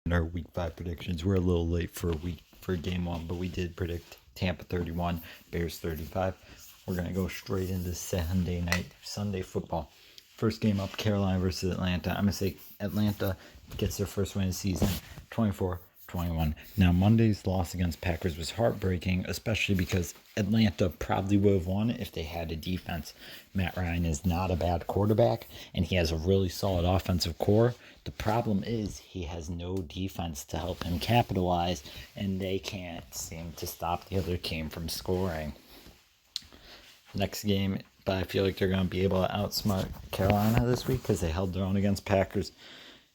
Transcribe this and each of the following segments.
In our week 5 predictions, we're a little late for game 1, but we did predict Tampa 31, Bears 35. We're going to go straight into Sunday football. First game up, Carolina versus Atlanta. I'm going to say Atlanta gets their first win of the season, 24-21. Now, Monday's loss against Packers was heartbreaking, especially because Atlanta probably would have won if they had a defense. Matt Ryan is not a bad quarterback, and he has a really solid offensive core. The problem is he has no defense to help him capitalize, and they can't seem to stop the other team from scoring. Next game, but I feel like they're going to be able to outsmart Carolina this week because they held their own against Packers.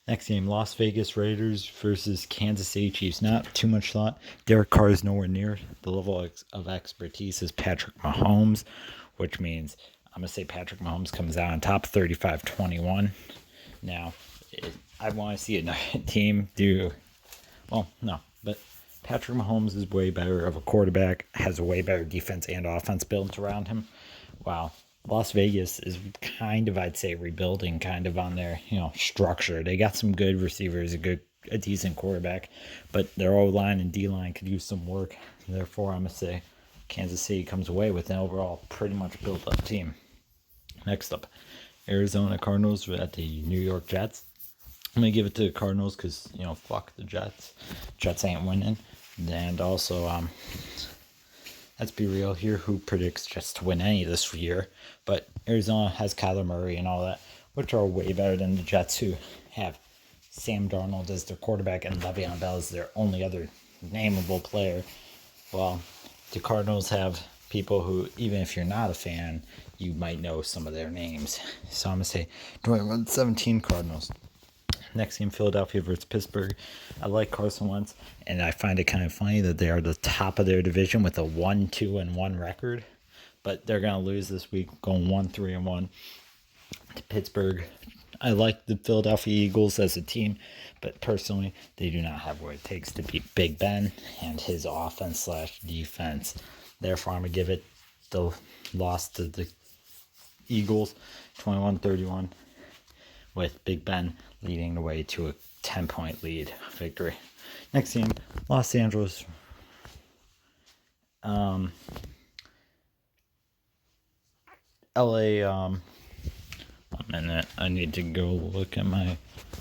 Next game, Las Vegas Raiders versus Kansas City Chiefs. Not too much thought. Derek Carr is nowhere near the level of expertise as Patrick Mahomes, which means I'm going to say Patrick Mahomes comes out on top 35-21. Now, I want to see another team do, well, no, but Patrick Mahomes is way better of a quarterback, has a way better defense and offense built around him. Wow. Las Vegas is kind of, I'd say, rebuilding kind of on their, structure. They got some good receivers, a decent quarterback, but their O-line and D-line could use some work. Therefore, I'm going to say Kansas City comes away with an overall pretty much built-up team. Next up, Arizona Cardinals at the New York Jets. I'm going to give it to the Cardinals because, fuck the Jets. Jets ain't winning. And also, let's be real here. Who predicts Jets to win any this year? But Arizona has Kyler Murray and all that, which are way better than the Jets, who have Sam Darnold as their quarterback and Le'Veon Bell as their only other nameable player. Well, the Cardinals have people who, even if you're not a fan, you might know some of their names. So I'm going to say 21-17 Cardinals. Next game, Philadelphia versus Pittsburgh. I like Carson Wentz, and I find it kind of funny that they are the top of their division with a 1-2-1 record, but they're going to lose this week, going 1-3-1 to Pittsburgh. I like the Philadelphia Eagles as a team, but personally, they do not have what it takes to beat Big Ben and his offense/defense. Therefore, I'm going to give it the loss to the Eagles, 21-31. With Big Ben leading the way to a 10-point lead victory. Next game, Los Angeles. LA. 1 minute. I need to go look at my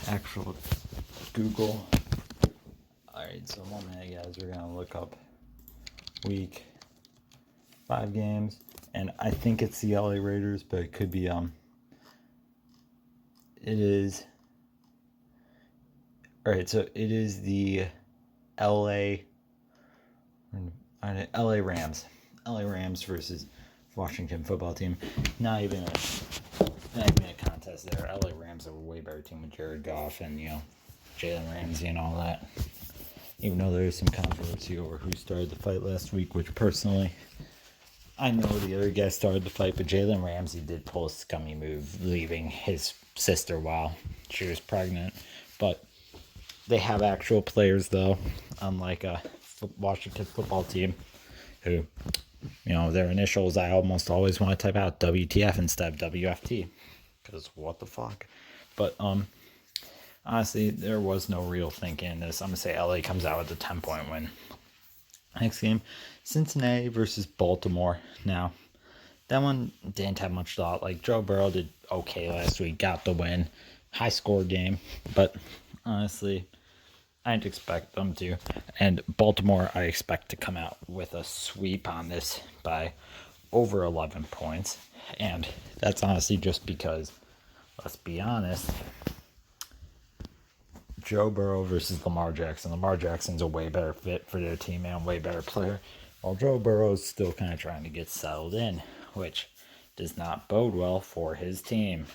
actual Google. Alright, so 1 minute, guys. We're going to look up week 5 games. And I think it's the LA Raiders, but it could be, it is. Alright, so it is the LA Rams. LA Rams versus Washington football team. Not even a contest there. LA Rams are a way better team with Jared Goff and, Jalen Ramsey and all that. Even though there is some controversy over who started the fight last week, which personally, I know the other guy started the fight, but Jalen Ramsey did pull a scummy move, leaving his sister while she was pregnant. But they have actual players, though, unlike a Washington football team who, their initials, I almost always want to type out WTF instead of WFT, because what the fuck. But honestly, there was no real thinking in this. I'm going to say LA comes out with a 10-point win. Next game, Cincinnati versus Baltimore. Now, that one didn't have much thought. Like, Joe Burrow did okay last week, got the win. High score game, but honestly, I didn't expect them to. And Baltimore, I expect to come out with a sweep on this by over 11 points. And that's honestly just because, let's be honest, Joe Burrow versus Lamar Jackson. Lamar Jackson's a way better fit for their team and way better player, while Joe Burrow's still kind of trying to get settled in, which does not bode well for his team.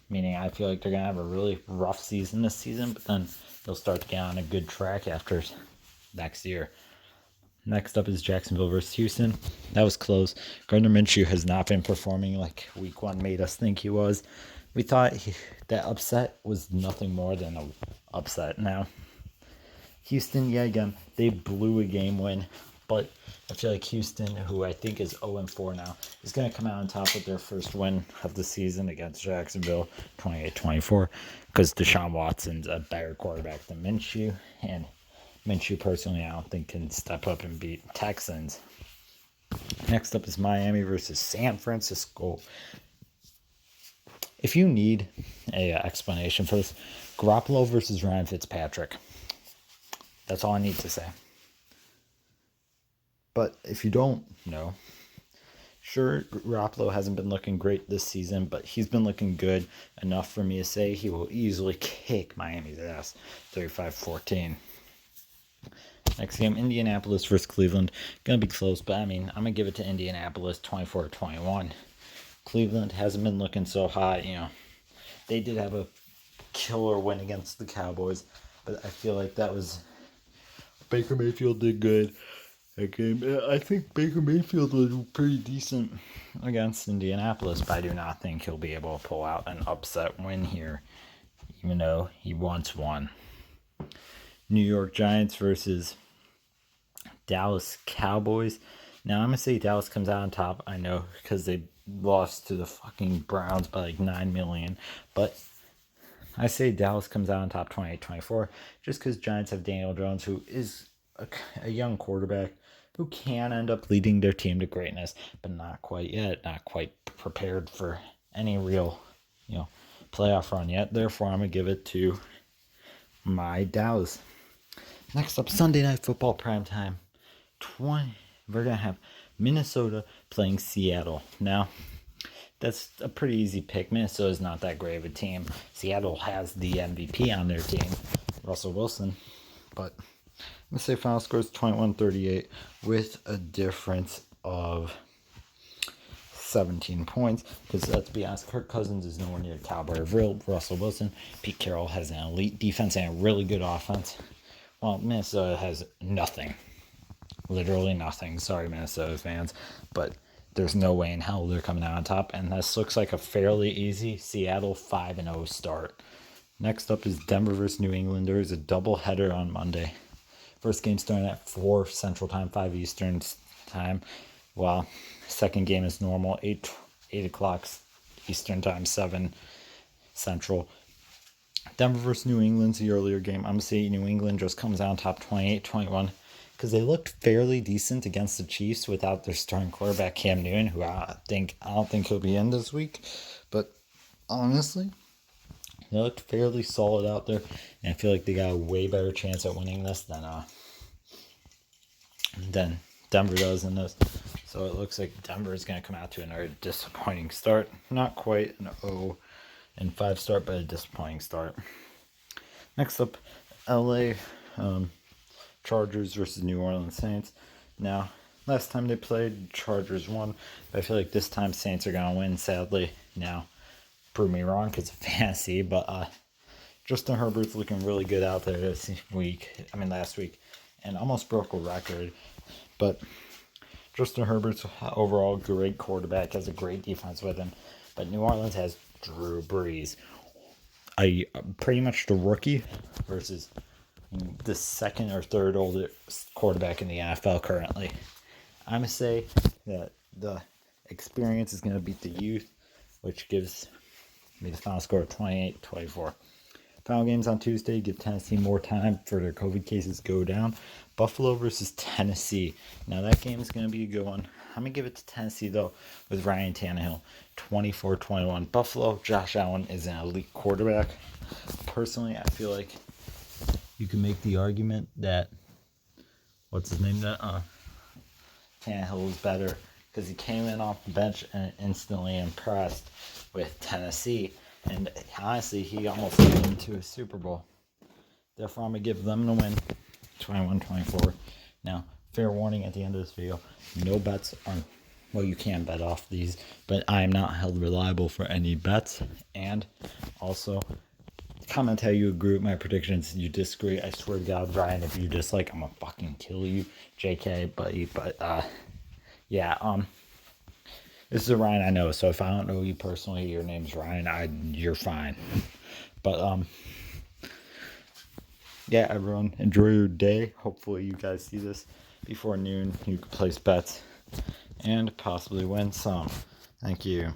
Meaning I feel like they're going to have a really rough season this season, but then they'll start to get on a good track after next year. Next up is Jacksonville versus Houston. That was close. Gardner Minshew has not been performing like week 1 made us think he was. We thought that upset was nothing more than an upset. Now, Houston, again, they blew a game win, but I feel like Houston, who I think is 0-4 now, is going to come out on top with their first win of the season against Jacksonville, 28-24, because Deshaun Watson's a better quarterback than Minshew, and Minshew, personally, I don't think can step up and beat Texans. Next up is Miami versus San Francisco. If you need a explanation for this, Garoppolo versus Ryan Fitzpatrick. That's all I need to say. But if you don't know, sure, Garoppolo hasn't been looking great this season, but he's been looking good enough for me to say he will easily kick Miami's ass, 35-14. Next game, Indianapolis versus Cleveland. Gonna be close, but I mean, I'm gonna give it to Indianapolis, 24-21. Cleveland hasn't been looking so hot, They did have a killer win against the Cowboys, but I feel like that was Baker Mayfield did good that game. I think Baker Mayfield was pretty decent against Indianapolis, but I do not think he'll be able to pull out an upset win here, even though he once won. New York Giants versus Dallas Cowboys. Now, I'm going to say Dallas comes out on top. I know, because they lost to the fucking Browns by like 9 million. But I say Dallas comes out on top 28-24, just because Giants have Daniel Jones, who is a young quarterback who can end up leading their team to greatness, but not quite yet. Not quite prepared for any real, playoff run yet. Therefore, I'm going to give it to my Dallas. Next up, Sunday Night Football primetime. We're going to have Minnesota playing Seattle. Now, that's a pretty easy pick. Minnesota is not that great of a team. Seattle has the MVP on their team, Russell Wilson. But I'm going to say final score is 21-38 with a difference of 17 points. Because let's be honest, Kirk Cousins is nowhere near the caliber of real Russell Wilson. Pete Carroll has an elite defense and a really good offense. Well, Minnesota has nothing. Literally nothing. Sorry, Minnesota fans. But there's no way in hell they're coming out on top. And this looks like a fairly easy Seattle 5-0 start. Next up is Denver versus New England. There is a doubleheader on Monday. First game starting at 4 Central Time, 5 Eastern Time. While second game is normal, 8 o'clock Eastern Time, 7 Central. Denver versus New England's the earlier game. I'm going to say New England just comes out on top 28-21 because they looked fairly decent against the Chiefs without their starting quarterback Cam Newton, who I don't think he'll be in this week. But honestly, they looked fairly solid out there, and I feel like they got a way better chance at winning this than Denver does in this. So it looks like Denver is going to come out to another disappointing start. Not quite an 0-5 start, but a disappointing start. Next up, LA Chargers versus New Orleans Saints. Now, last time they played, Chargers won, but I feel like this time Saints are going to win, sadly. Now, prove me wrong because of fantasy, but Justin Herbert's looking really good out there last week, and almost broke a record. But Justin Herbert's overall great quarterback, has a great defense with him. But New Orleans has Drew Brees, pretty much the rookie versus the second or third oldest quarterback in the NFL currently. I'm going to say that the experience is going to beat the youth, which gives me the final score of 28-24. Final games on Tuesday give Tennessee more time for their COVID cases to go down. Buffalo versus Tennessee. Now that game is going to be a good one. I'm going to give it to Tennessee, though, with Ryan Tannehill, 24-21. Buffalo, Josh Allen is an elite quarterback. Personally, I feel like you can make the argument that, Tannehill was better because he came in off the bench and instantly impressed with Tennessee. And honestly, he almost led them to a Super Bowl. Therefore, I'm going to give them the win, 21-24. Now, fair warning at the end of this video, no bets are, well, you can bet off these, but I am not held reliable for any bets. And also, comment how you agree with my predictions. You disagree, I swear to God, Brian, if you dislike, I'm going to fucking kill you. JK, buddy, yeah, this is a Ryan I know, so if I don't know you personally, your name's Ryan, you're fine. But, yeah, everyone, enjoy your day. Hopefully you guys see this before noon. You can place bets and possibly win some. Thank you.